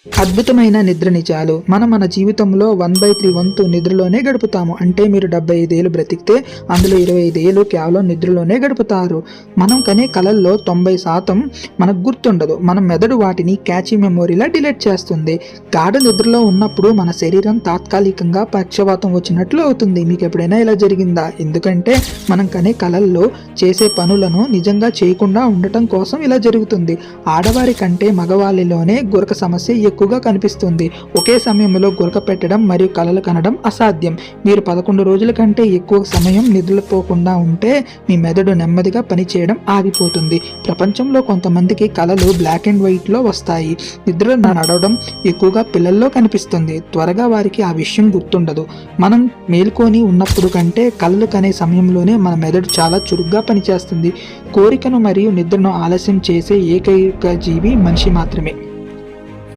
అద్భుతమైన నిద్ర నిజాలు. మనం మన జీవితంలో 1/3 వంతు నిద్రలోనే గడుపుతాము. అంటే మీరు 75 ఏళ్ళు బ్రతికితే అందులో 25 ఏళ్ళు కేవలం నిద్రలోనే గడుపుతారు. మనం కనే కలల్లో 90% మనకు గుర్తుండదు. మన మెదడు వాటిని క్యాచీ మెమొరీలా డిలీట్ చేస్తుంది. గాఢ నిద్రలో ఉన్నప్పుడు మన శరీరం తాత్కాలికంగా పక్షవాతం వచ్చినట్లు అవుతుంది. మీకు ఎప్పుడైనా ఇలా జరిగిందా? ఎందుకంటే మనం కనే కలల్లో చేసే పనులను నిజంగా చేయకుండా ఉండటం కోసం ఇలా జరుగుతుంది. ఆడవారి కంటే మగవాళ్ళలోనే గురక సమస్య ఎక్కువగా కనిపిస్తుంది. ఒకే సమయంలో గురక పెట్టడం మరియు కలలు కనడం అసాధ్యం. మీరు 11 రోజుల కంటే ఎక్కువ సమయం నిద్రపోకుండా ఉంటే మీ మెదడు నెమ్మదిగా పనిచేయడం ఆగిపోతుంది. ప్రపంచంలో కొంతమందికి కలలు బ్లాక్ అండ్ వైట్లో వస్తాయి. నిద్ర నడవడం ఎక్కువగా పిల్లల్లో కనిపిస్తుంది. త్వరగా వారికి ఆ విషయం గుర్తుండదు. మనం మేల్కొని ఉన్నప్పుడు కంటే కలలు కనే సమయంలోనే మన మెదడు చాలా చురుగ్గా పనిచేస్తుంది. కోరికను మరియు నిద్రను ఆలస్యం చేసే ఏకైక జీవి మనిషి మాత్రమే.